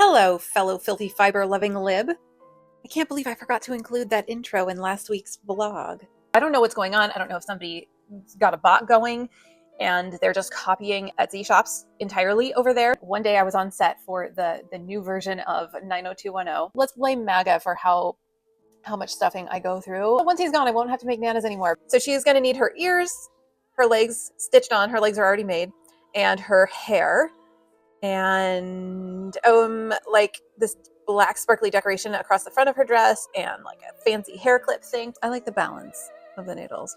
Hello, fellow filthy fiber loving lib. I can't believe I forgot to include that intro in last week's vlog. I don't know what's going on. I don't know if somebody got a bot going and they're just copying Etsy shops entirely over there. One day I was on set for the new version of 90210. Let's blame MAGA for how much stuffing I go through. Once he's gone, I won't have to make nanas anymore. So she's going to need her ears, her legs stitched on. Her legs are already made, and her hair, and like this black sparkly decoration across the front of her dress, and like a fancy hair clip thing. I like the balance of the needles.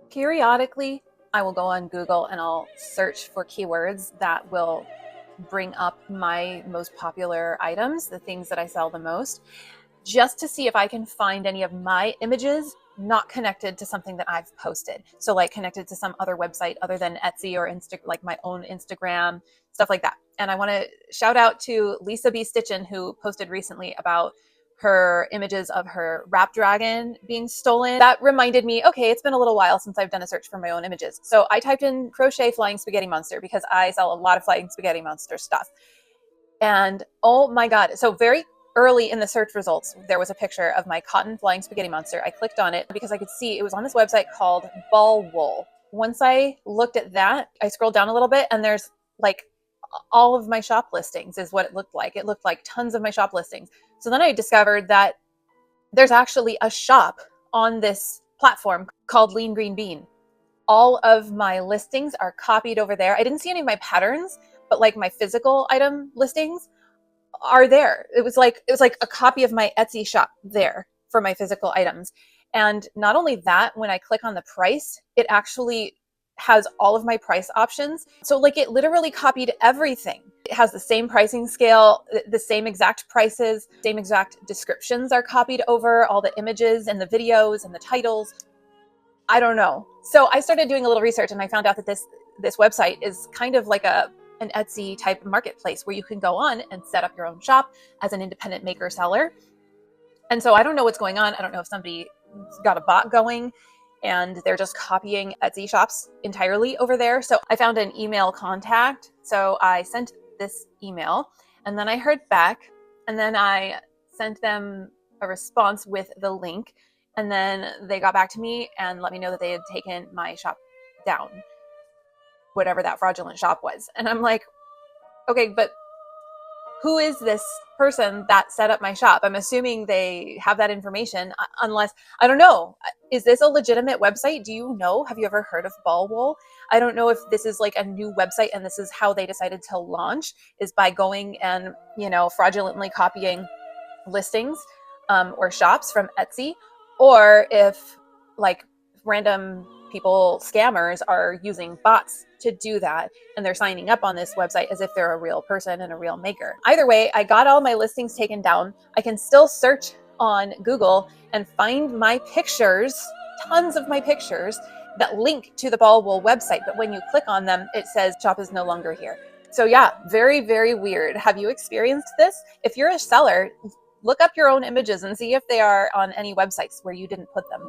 Periodically, I will go on Google and I'll search for keywords that will bring up my most popular items, the things that I sell the most, just to see if I can find any of my images not connected to something that I've posted. So like connected to some other website other than Etsy or like my own Instagram, stuff like that. And I want to shout out to Lisa B. Stitchin, who posted recently about her images of her rap dragon being stolen. That reminded me, okay, it's been a little while since I've done a search for my own images. So I typed in crochet flying spaghetti monster because I sell a lot of flying spaghetti monster stuff. And oh my God. So very early in the search results, there was a picture of my cotton flying spaghetti monster. I clicked on it because I could see it was on this website called Ball Wool. Once I looked at that, I scrolled down a little bit and there's like all of my shop listings is what it looked like. It looked like tons of my shop listings. So then I discovered that there's actually a shop on this platform called Lean Green Bean. All of my listings are copied over there. I didn't see any of my patterns, but like my physical item listings are there. It was like a copy of my Etsy shop there for my physical items. And not only that, when I click on the price, it actually has all of my price options. So like it literally copied everything. It has the same pricing scale, the same exact prices, same exact descriptions are copied over, all the images and the videos and the titles. I don't know. So I started doing a little research and I found out that this website is kind of like an Etsy type marketplace where you can go on and set up your own shop as an independent maker seller. And so I don't know what's going on. I don't know if somebody got a bot going and they're just copying Etsy shops entirely over there. So I found an email contact. So I sent this email and then I heard back and then I sent them a response with the link. And then they got back to me and let me know that they had taken my shop down, whatever that fraudulent shop was. And I'm like, okay, but who is this person that set up my shop? I'm assuming they have that information, unless, I don't know. Is this a legitimate website? Do you know? Have you ever heard of Ball Wool? I don't know if this is like a new website and this is how they decided to launch, is by going and, fraudulently copying listings or shops from Etsy, or if like random people, scammers, are using bots to do that and they're signing up on this website as if they're a real person and a real maker. Either way, I got all my listings taken down. I can still search on Google and find my pictures, tons of my pictures that link to the Ball Wool website, but when you click on them, it says shop is no longer here. So yeah, very, very weird. Have you experienced this? If you're a seller, look up your own images and see if they are on any websites where you didn't put them.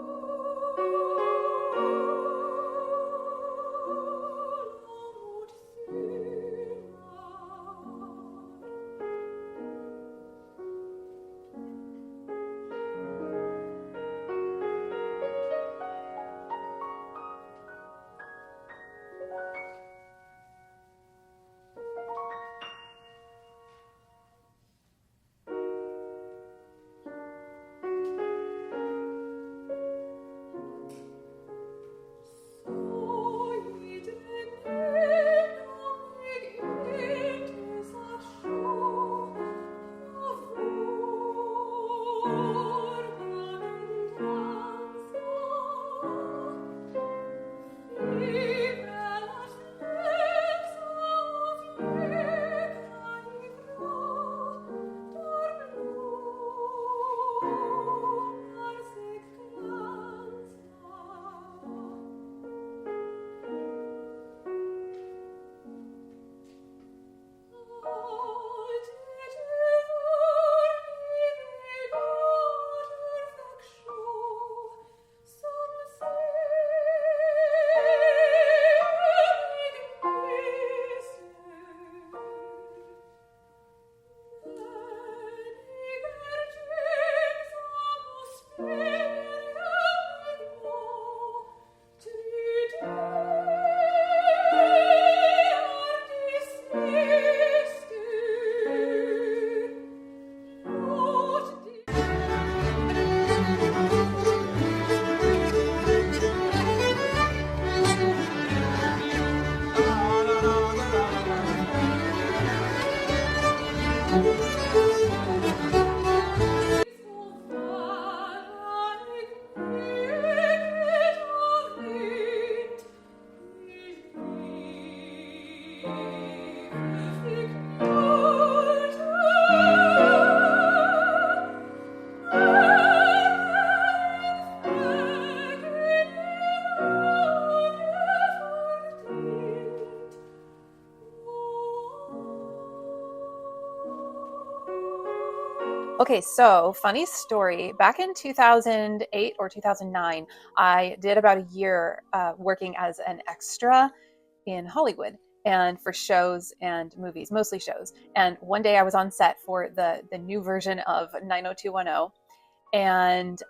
Okay, so funny story. Back in 2008 or 2009, I did about a year working as an extra in Hollywood and for shows and movies, mostly shows. And one day I was on set for the new version of 90210, and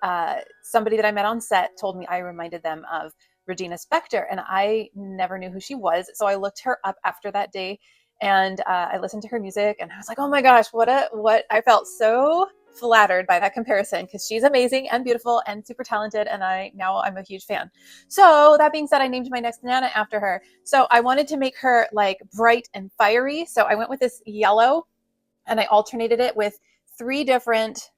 somebody that I met on set told me I reminded them of Regina Spektor, and I never knew who she was. So I looked her up after that day, and I listened to her music, and I was like, oh my gosh, what I felt so flattered by that comparison, because she's amazing and beautiful and super talented, and I'm a huge fan. So that being said, I named my next Nana after her. So I wanted to make her like bright and fiery. So I went with this yellow, and I alternated it with 3 different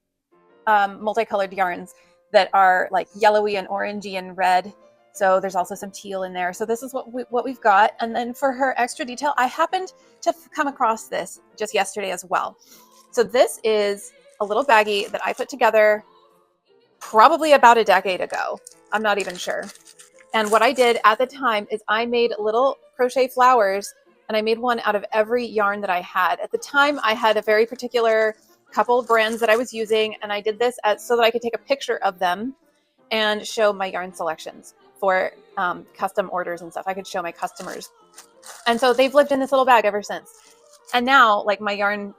multicolored yarns that are like yellowy and orangey and red. So there's also some teal in there. So this is what we've got. And then for her extra detail, I happened to come across this just yesterday as well. So this is a little baggie that I put together probably about a decade ago. I'm not even sure. And what I did at the time is I made little crochet flowers, and I made one out of every yarn that I had. At the time, I had a very particular couple of brands that I was using, and I did this so that I could take a picture of them and show my yarn selections for custom orders and stuff. I could show my customers. And so they've lived in this little bag ever since. And now, like, my yarn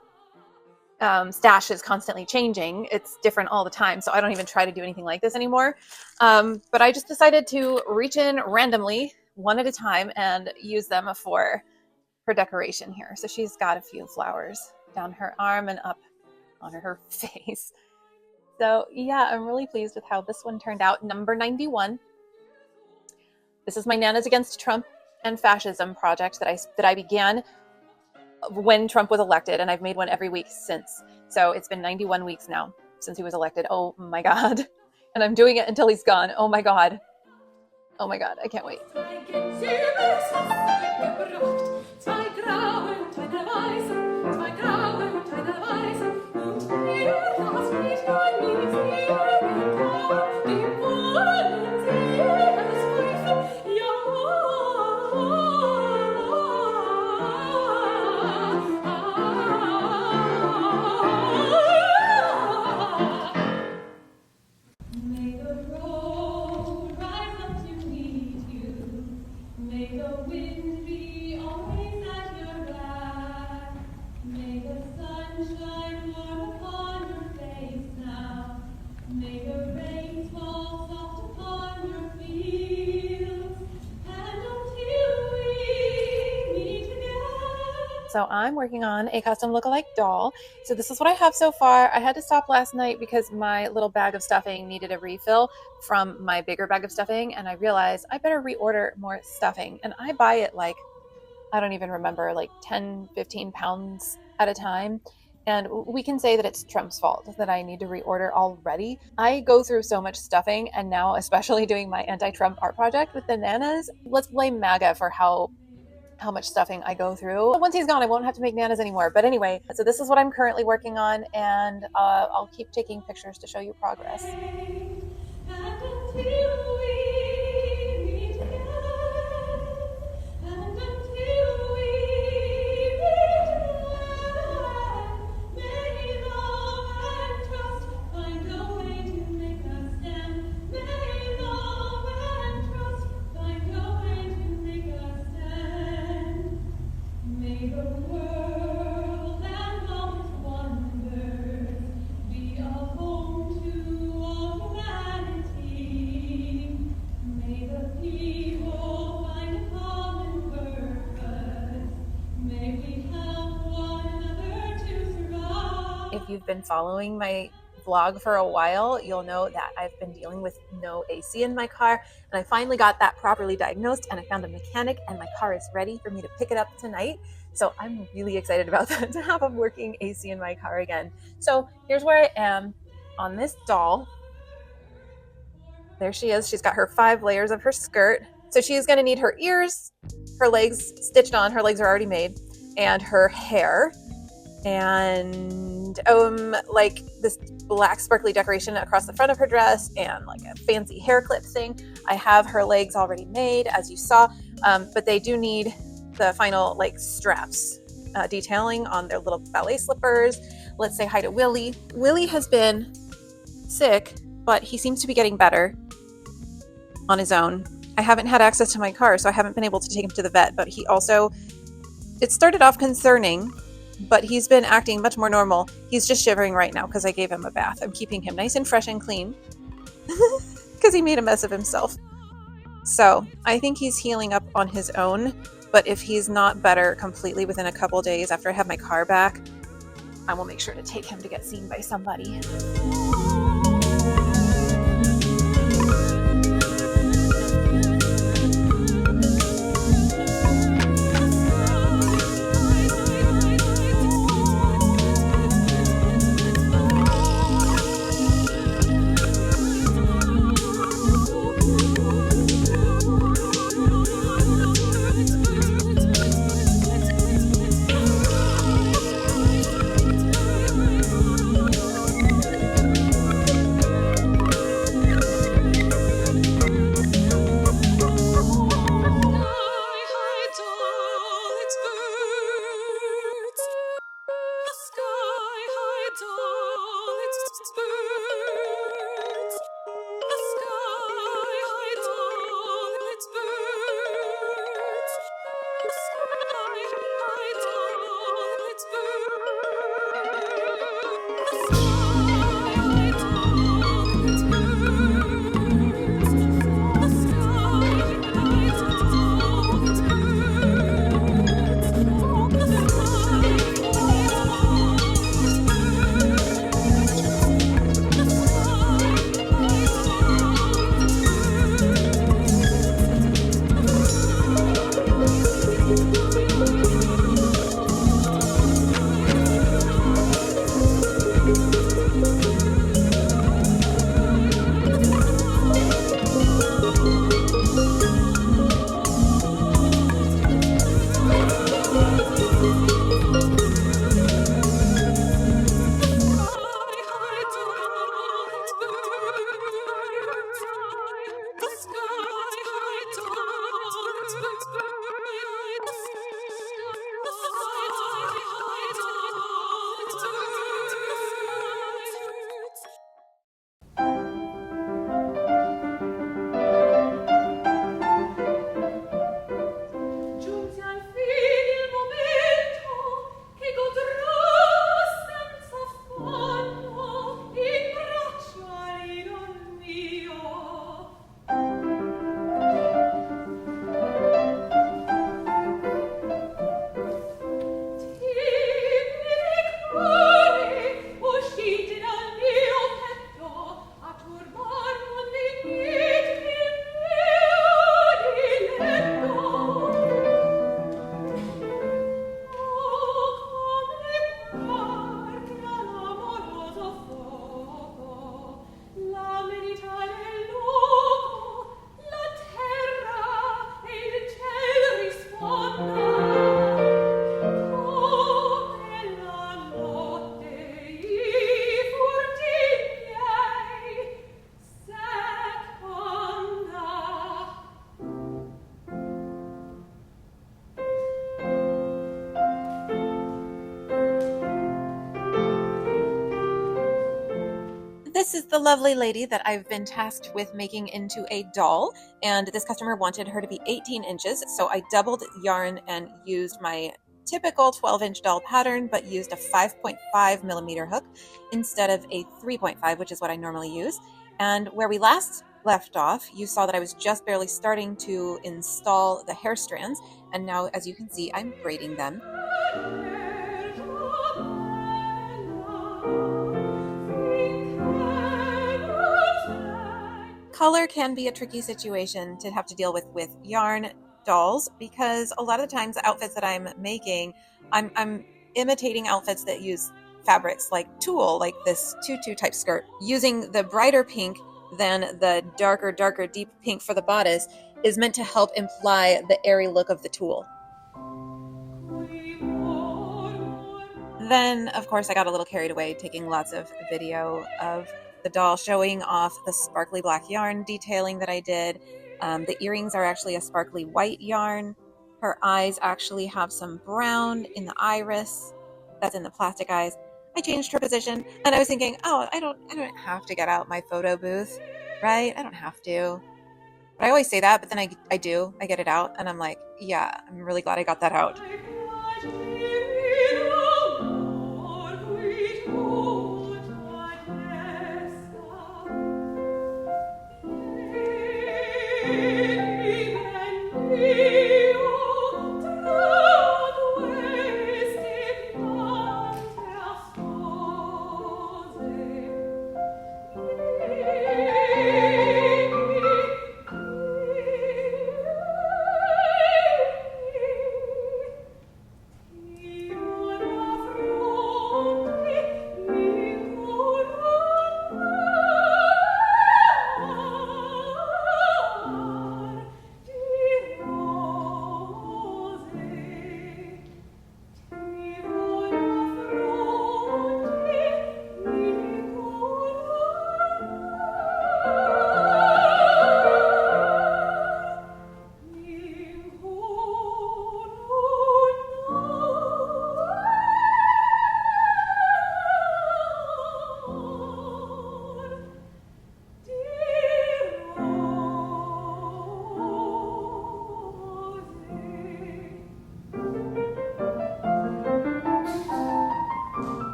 stash is constantly changing. It's different all the time. So I don't even try to do anything like this anymore. But I just decided to reach in randomly, one at a time, and use them for decoration here. So she's got a few flowers down her arm and up on her face. So yeah, I'm really pleased with how this one turned out. Number 91. This is my Nanas Against Trump and Fascism project that I began when Trump was elected, and I've made one every week since. So it's been 91 weeks now since he was elected. Oh my God. And I'm doing it until he's gone. Oh my God. Oh my God. I can't wait. So I'm working on a custom lookalike doll. So this is what I have so far. I had to stop last night because my little bag of stuffing needed a refill from my bigger bag of stuffing, and I realized I better reorder more stuffing. And I buy it like, I don't even remember, like 10, 15 pounds at a time. And we can say that it's Trump's fault that I need to reorder already. I go through so much stuffing, and now especially doing my anti-Trump art project with the Nanas, let's blame MAGA for how much stuffing I go through. Once he's gone, I won't have to make Nanas anymore. But anyway, so this is what I'm currently working on, and I'll keep taking pictures to show you progress. If you've been following my vlog for a while, you'll know that I've been dealing with no AC in my car, and I finally got that properly diagnosed, and I found a mechanic, and my car is ready for me to pick it up tonight. So I'm really excited about that, to have a working AC in my car again. So here's where I am on this doll. There she is. She's got her 5 layers of her skirt. So she's going to need her ears, her legs stitched on. Her legs are already made, and her hair, and like this black sparkly decoration across the front of her dress, and like a fancy hair clip thing. I have her legs already made, as you saw, but they do need the final like straps detailing on their little ballet slippers. Let's say hi to Willie. Willie has been sick, but he seems to be getting better on his own. I haven't had access to my car, so I haven't been able to take him to the vet, but it started off concerning, but he's been acting much more normal. He's just shivering right now because I gave him a bath. I'm keeping him nice and fresh and clean because he made a mess of himself. So I think he's healing up on his own, but if he's not better completely within a couple days after I have my car back, I will make sure to take him to get seen by somebody. This is the lovely lady that I've been tasked with making into a doll, and this customer wanted her to be 18 inches, so I doubled yarn and used my typical 12-inch doll pattern, but used a 5.5 millimeter hook instead of a 3.5, which is what I normally use. And where we last left off, you saw that I was just barely starting to install the hair strands, and now, as you can see, I'm braiding them. Color can be a tricky situation to have to deal with yarn dolls, because a lot of the times the outfits that I'm making, I'm imitating outfits that use fabrics like tulle, like this tutu type skirt. Using the brighter pink than the darker deep pink for the bodice is meant to help imply the airy look of the tulle. Then, of course, I got a little carried away taking lots of video of the doll, showing off the sparkly black yarn detailing that I did. The earrings are actually a sparkly white yarn. Her eyes actually have some brown in the iris that's in the plastic eyes. I changed her position, and I was thinking, oh, I don't have to get out my photo booth, right? I don't have to. But I always say that, but then I do. I get it out, and I'm like, yeah, I'm really glad I got that out.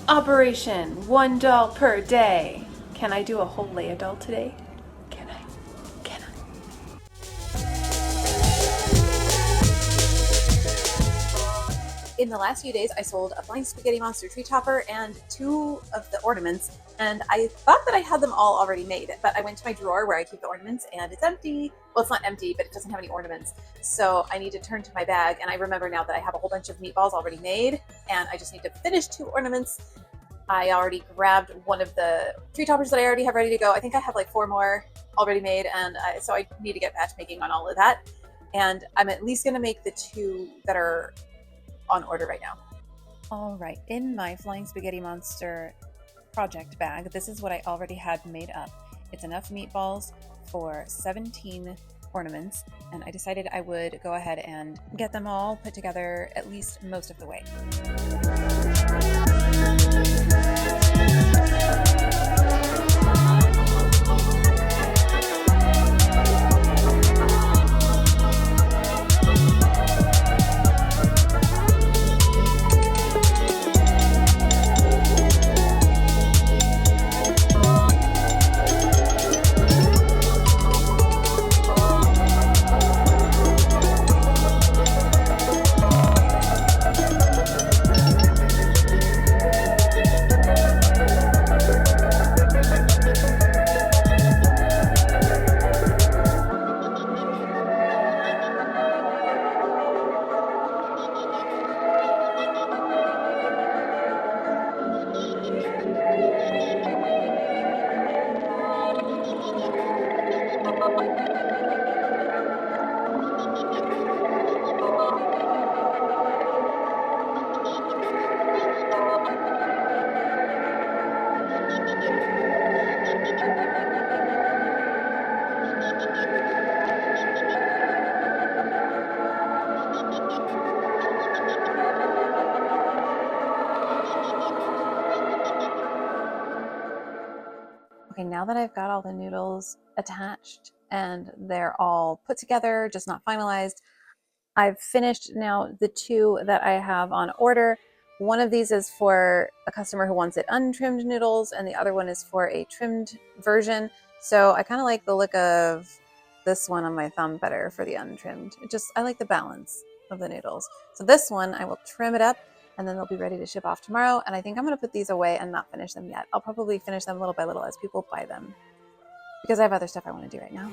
Operation $1 per day. Can I do a whole Leia doll today? Can I? In the last few days, I sold a Flying Spaghetti Monster tree topper and 2 of the ornaments, and I thought that I had them all already made, but I went to my drawer where I keep the ornaments and it's empty. Well, it's not empty, but it doesn't have any ornaments. So I need to turn to my bag, and I remember now that I have a whole bunch of meatballs already made, and I just need to finish 2 ornaments. I already grabbed one of the tree toppers that I already have ready to go. I think I have like 4 more already made, and so I need to get batch making on all of that. And I'm at least going to make the 2 that are on order right now. All right, in my Flying Spaghetti Monster project bag, this is what I already had made up. It's enough meatballs for 17 ornaments, and I decided I would go ahead and get them all put together at least most of the way. Okay, now that I've got all the noodles attached and they're all put together, just not finalized, I've finished now the two that I have on order. One of these is for a customer who wants it untrimmed noodles, and the other one is for a trimmed version. So I kind of like the look of this one on my thumb better for the untrimmed. I like the balance of the noodles. So this one, I will trim it up and then they'll be ready to ship off tomorrow. And I think I'm going to put these away and not finish them yet. I'll probably finish them little by little as people buy them because I have other stuff I want to do right now.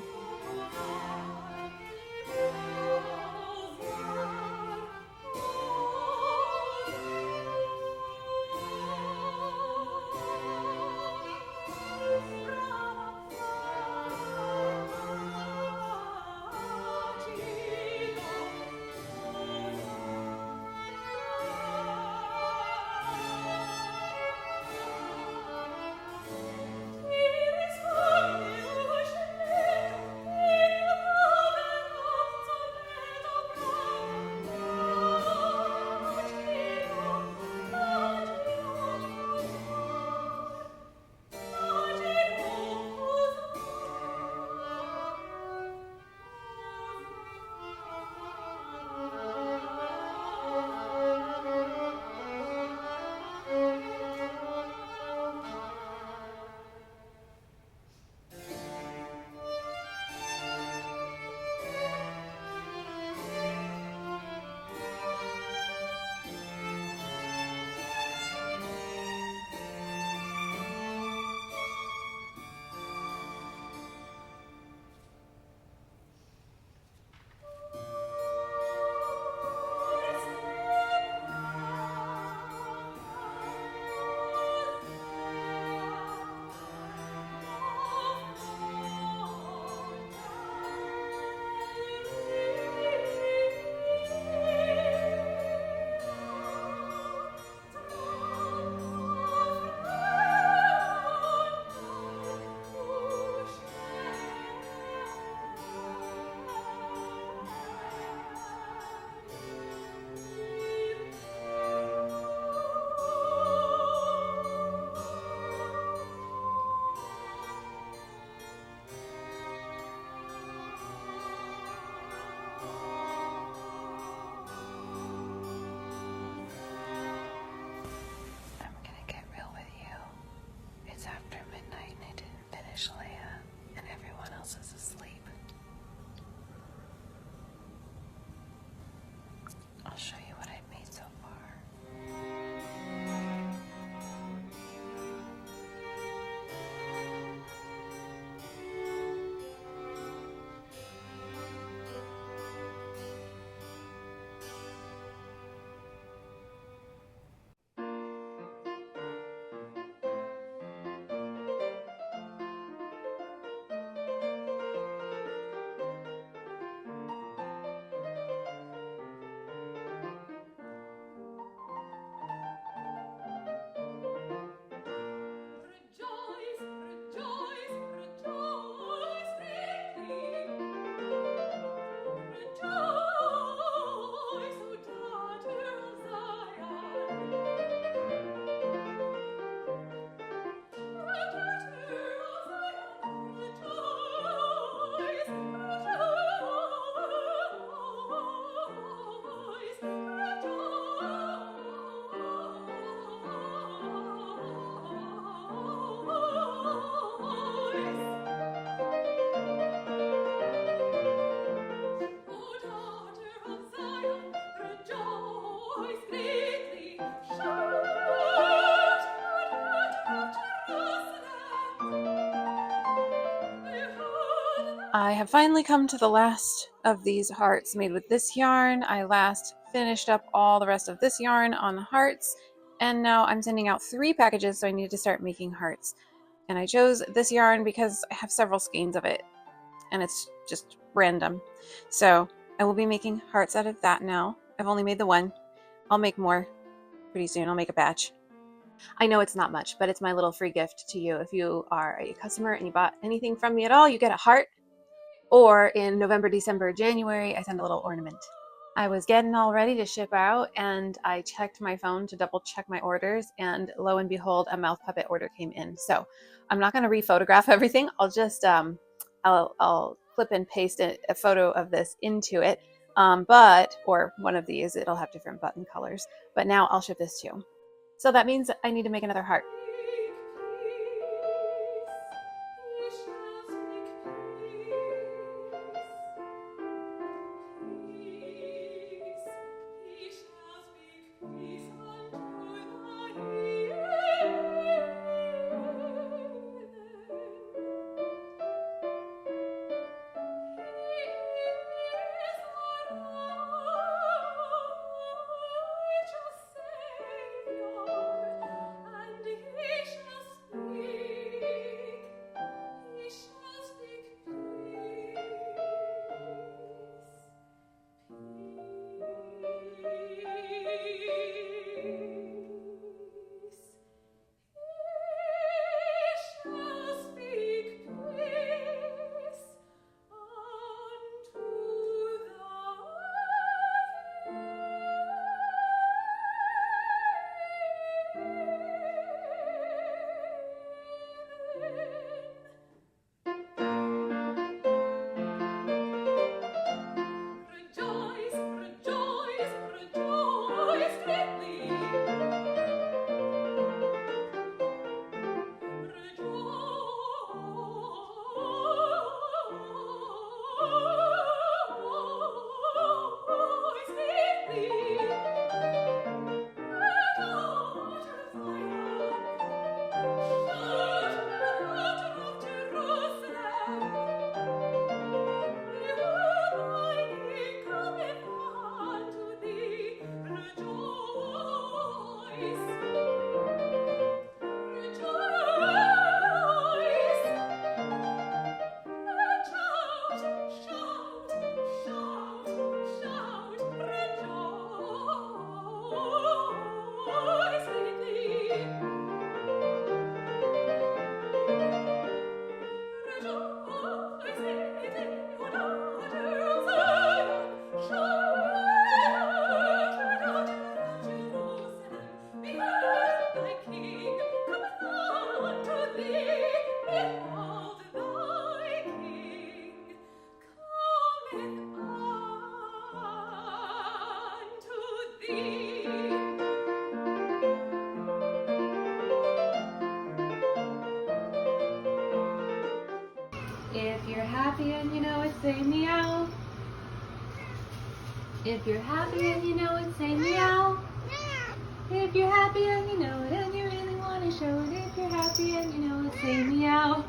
I have finally come to the last of these hearts made with this yarn. I last finished up all the rest of this yarn on the hearts, and now I'm sending out 3 packages, so I need to start making hearts. And I chose this yarn because I have several skeins of it, and it's just random. So I will be making hearts out of that now. I've only made the one. I'll make more pretty soon. I'll make a batch. I know it's not much, but it's my little free gift to you. If you are a customer and you bought anything from me at all, you get a heart. Or in November, December, January, I send a little ornament. I was getting all ready to ship out, and I checked my phone to double check my orders, and lo and behold, a mouth puppet order came in. So I'm not going to rephotograph everything. I'll just I'll clip and paste a photo of this into it, or one of these. It'll have different button colors. But now I'll ship this too. So that means I need to make another heart. If you're happy and you know it, say meow. If you're happy and you know it, say meow. If you're happy and you know it and you really want to show it, if you're happy and you know it, say meow.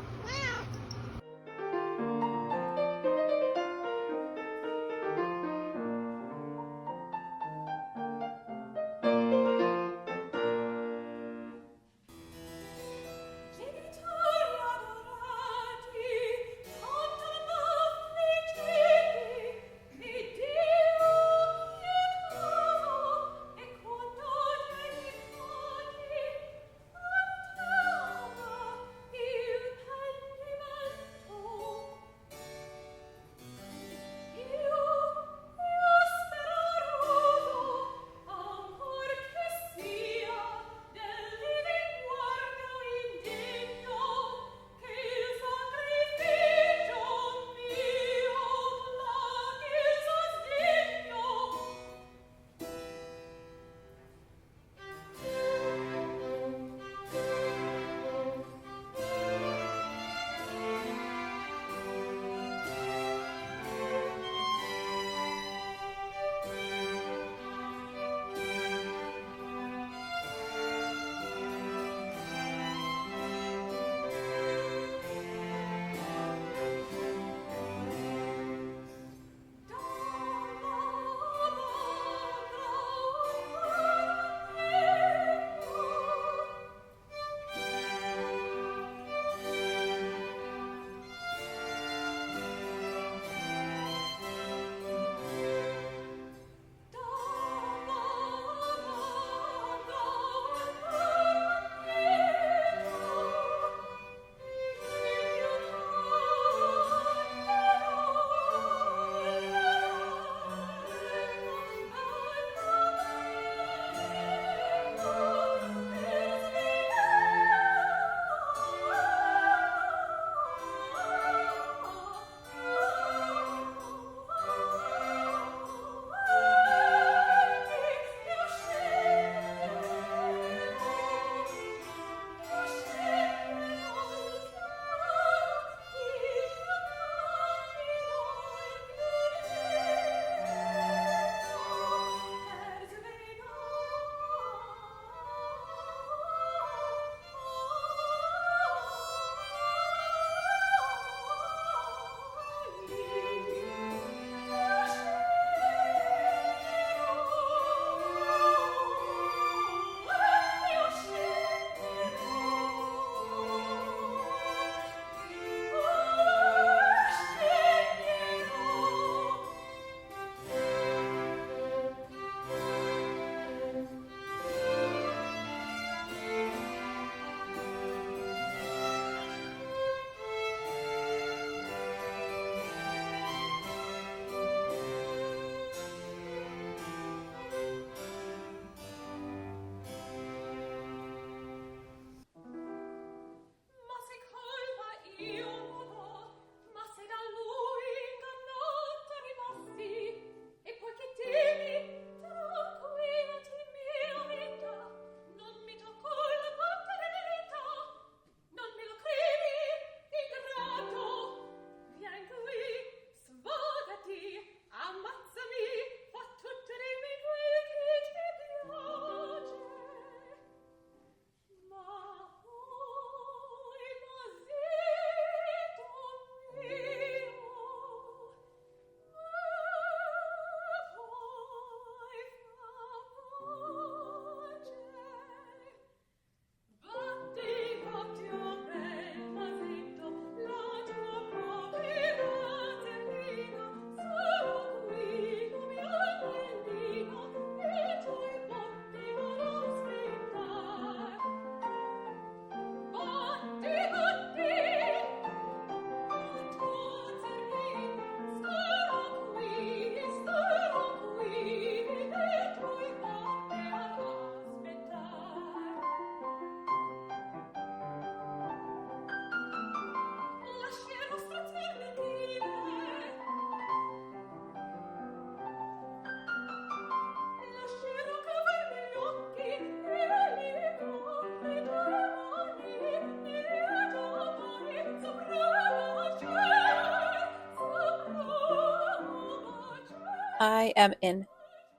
I am in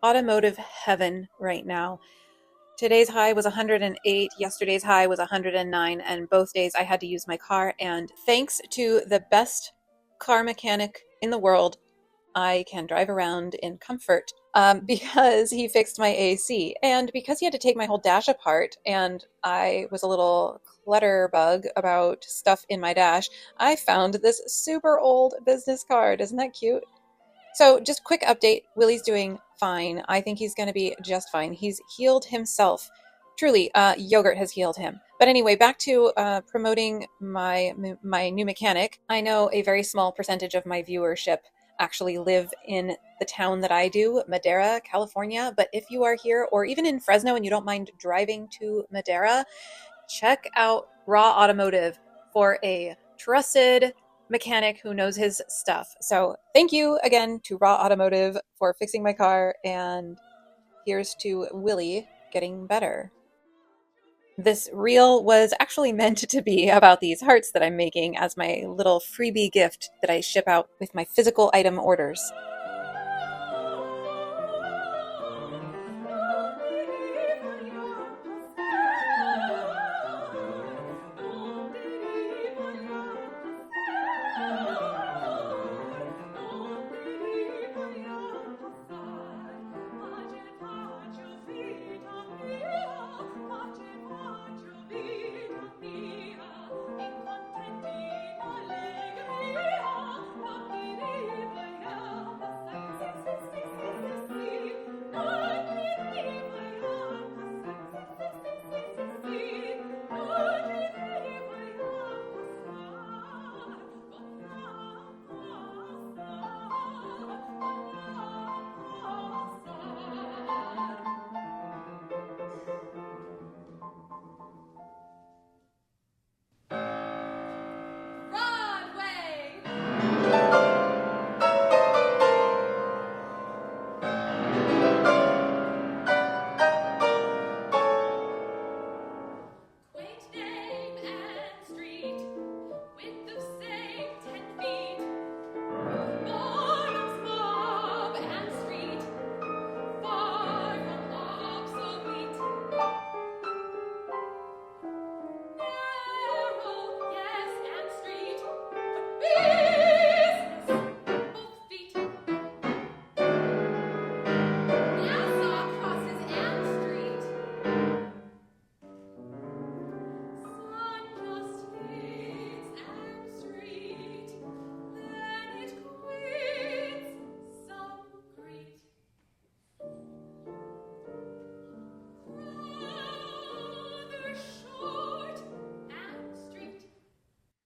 automotive heaven right now. Today's high was 108, yesterday's high was 109, and both days I had to use my car. And thanks to the best car mechanic in the world, I can drive around in comfort because he fixed my AC. And because he had to take my whole dash apart, and I was a little clutter bug about stuff in my dash, I found this super old business card. Isn't that cute? So just quick update, Willie's doing fine. I think he's going to be just fine. He's healed himself. Truly, yogurt has healed him. But anyway, back to promoting my new mechanic. I know a very small percentage of my viewership actually live in the town that I do, Madera, California. But if you are here or even in Fresno and you don't mind driving to Madera, check out Raw Automotive for a trusted mechanic who knows his stuff. So thank you again to Raw Automotive for fixing my car, and here's to Willie getting better. This reel was actually meant to be about these hearts that I'm making as my little freebie gift that I ship out with my physical item orders.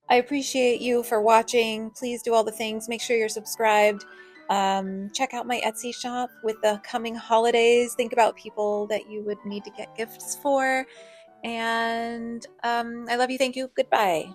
I appreciate you for watching. Please do all the things. Make sure you're subscribed. Check out my Etsy shop with the coming holidays. Think about people that you would need to get gifts for. And I love you. Thank you. Goodbye.